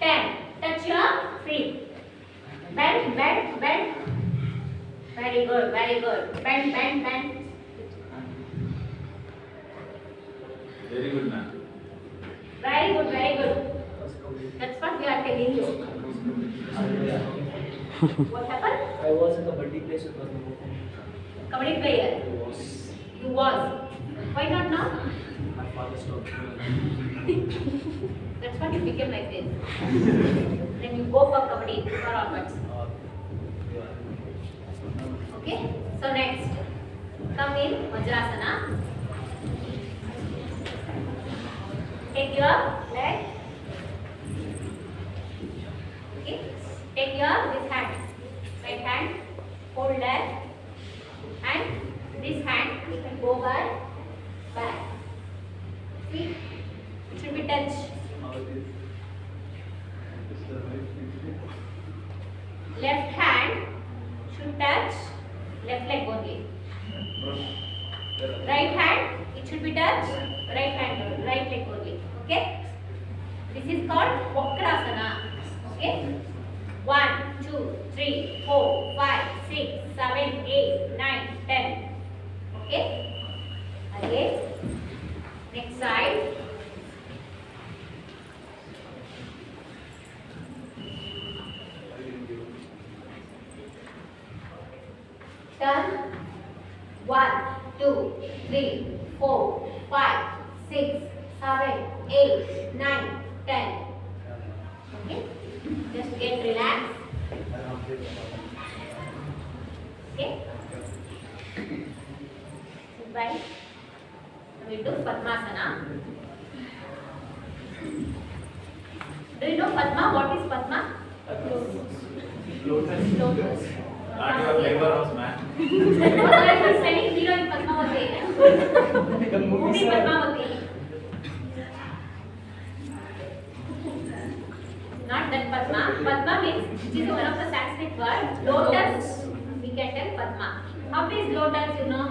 10. Touch your feet. Bend. Very good. Bend. Very good, man. Very good. That's what we are telling you. What happened? I was in the kabaddi place with my Kabaddi player. You was. Why not now? My father stopped. That's why you became like this. Then you go for kabaddi or onwards. Okay. So next, come in Vajrasana. Take your leg. Okay. Take your this hand, right hand, hold that, and this hand you can go back. See, it should be touched. Left hand should touch left leg only. Right hand it should be touched right leg only. Okay. This is called Vakrasana. Okay. 1, 2, 3, 4, 5, 6, 7, 8, 9, 10. Okay. Again. Next side. Turn. 1, 2, 3, 4, 5, 6, 7, 8, 9, 10. Okay. Just get relaxed. Okay. Sit by. We do Padmasana. Do you know Padma? What is Padma? Lotus. Not your flavor house, man. What are you saying? Hero in Padmavati. Movie Padmavati. Not that Padma. Padma means, which is one of the Sanskrit word. Lotus. We can tell Padma. How is lotus, you know?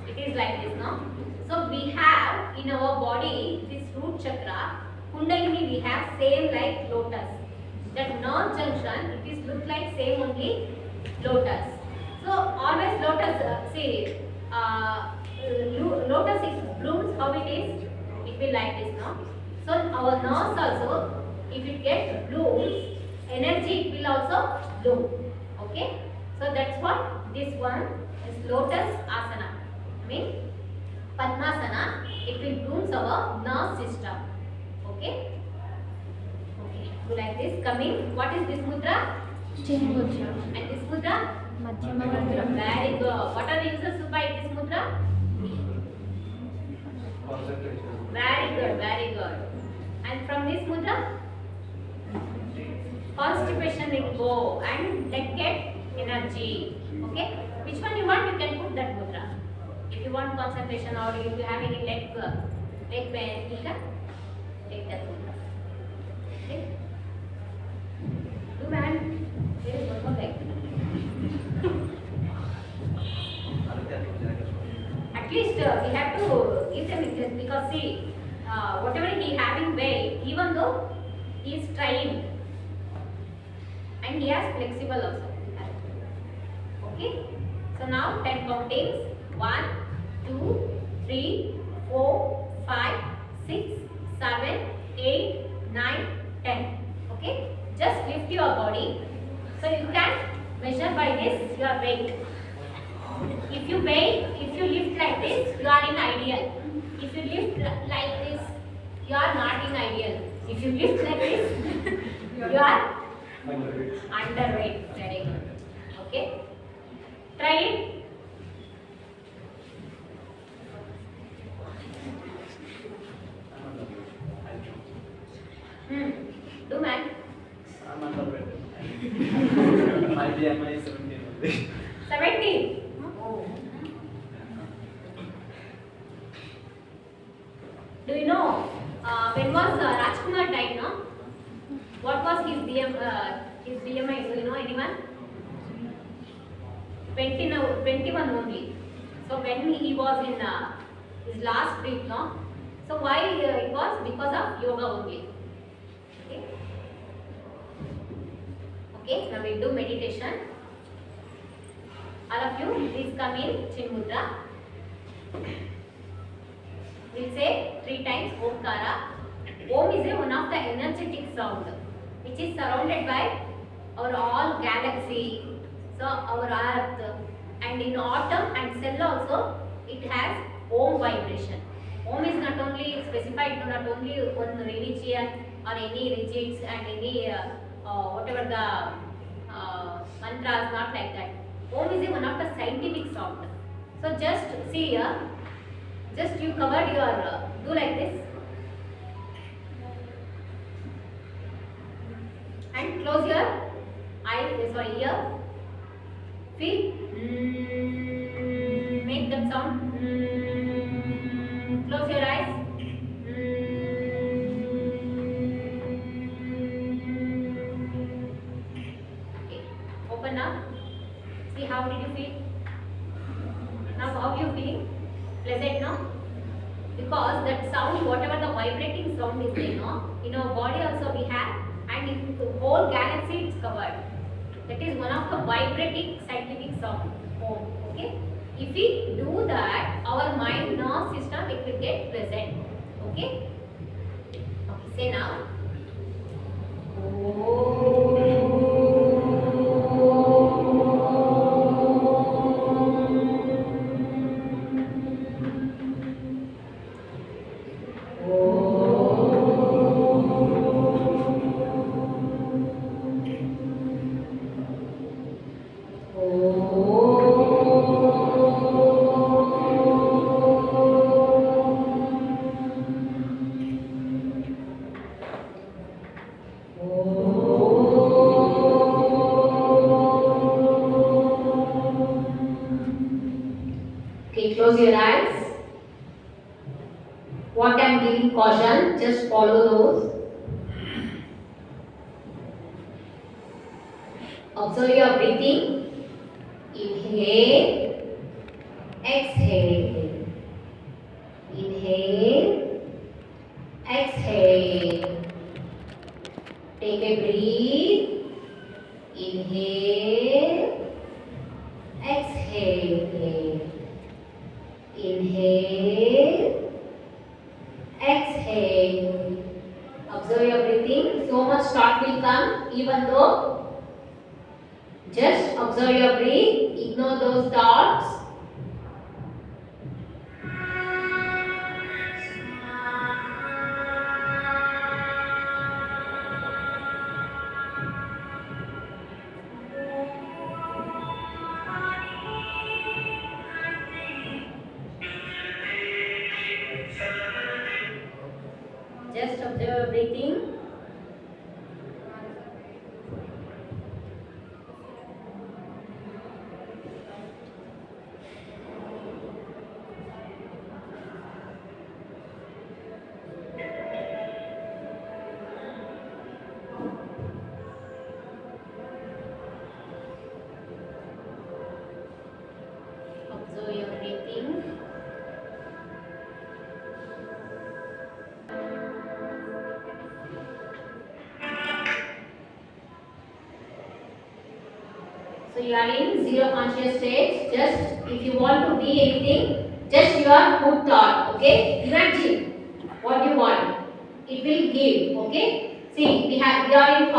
It is like this, no? So we have in our body this root chakra. Kundalini we have same like lotus. That nerve junction, it is look like same only lotus. So always lotus, see, lotus it blooms, how it is? It will like this, no? So our nose also, if it gets blooms, energy it will also bloom. Okay? So that's what this one is lotus asana. I mean Padmasana, it will blooms our nerve system. Okay? Okay. So like this coming. What is this mudra? Chin mudra. And this mudra? Madhyama mudra. Very good. What are the uses by this mudra? Concentration. Very good, very good. And from this mudra? Constipation will go and let get energy. Okay? Which one you want, you can put that mudra. If you want concentration or if you have any leg pain, you can take that mudra. Okay? Do man. There is one more leg. At least we have to give them interest because see, whatever he having weight, even though he is trying and he has flexible also. Okay? So now 10 countings. 1, 2, 3, 4, 5, 6, 7, 8, 9, 10. Okay? Just lift your body. So you can measure by this your weight. If you lift like this, you are in ideal. If you lift like this, you are not in ideal. If you lift like this, you are underweight. Very good. Okay? Try it. Do man. I'm underweight. My BMI is 17 only. 17. Oh. Do you know when was Rajkumar died? No. What was his BMI? Do you know anyone? 21 only. So when he was in his last breath, no. So why it was because of yoga only. Okay. Okay. Now we do meditation. All of you, please come in Chin Mudra. We'll say 3 times Omkara. Om is one of the energetic sound which is surrounded by our all galaxy, so our earth, and in atom and cell also it has Om vibration. Om is not only specified to not only one religion or any rigids and any whatever the mantras, not like that. Om is one of the scientific sound. So just see here, just you covered your, do like this and close your eyes, sorry, ear. Feel, make that sound. Close your eyes. Okay, open up. See how did you feel? Now how you feel? Pleasant, no? Because that sound, whatever the vibrating sound is there, no? In our body also we have, and in the whole galaxy it's covered. That is one of the vibrating scientific sound. Om. Okay? If we do that, our mind, nerve system, it will get pleasant. Okay? Okay, say now. Okay, close your eyes. What I am giving caution, just follow those. Observe your breathing. Inhale, exhale. Inhale, exhale. Take a breath. Inhale, exhale. Inhale. even though just observe your breath, ignore those thoughts. Just observe your breathing. Observe your breathing. So you are in zero conscious state. Just if you want to be anything, just your good thought. Okay, imagine what you want. It will give. Okay. See, we are in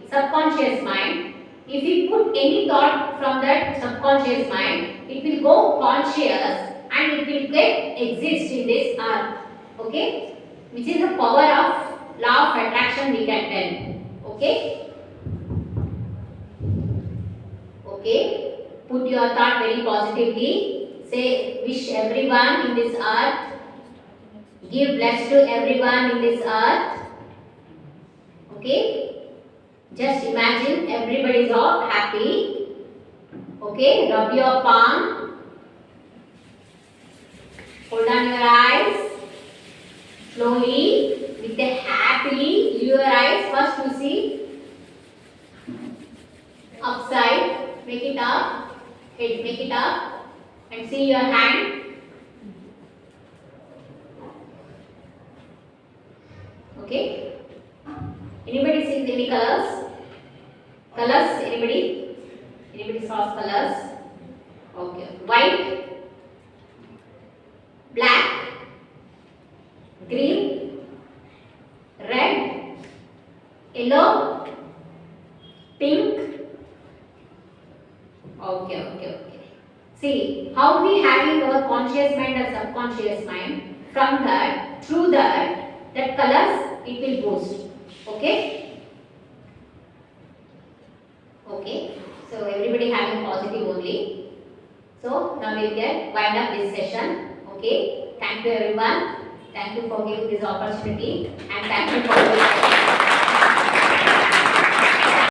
subconscious mind. If you put any thought from that subconscious mind, it will go conscious and it will get exist in this earth. Okay, which is the power of law of attraction we can tell. Okay. Okay, put your thought very positively. Say, wish everyone in this earth. Give bless to everyone in this earth. Okay, just imagine everybody is all happy. Okay, rub your palm. Hold down your eyes. Slowly, with a happily, your eyes first you see upside. Make it up, head, make it up, and see your hand. Okay. Anybody sees any colors? Colors? Anybody? Anybody saw colors? Okay. White, black, green, red, yellow, pink. Okay. See how we having our conscious mind and subconscious mind. From that, through that colors it will boost. Okay. Okay. So everybody having positive only. So now we can wind up this session. Okay. Thank you everyone. Thank you for giving this opportunity and thank you for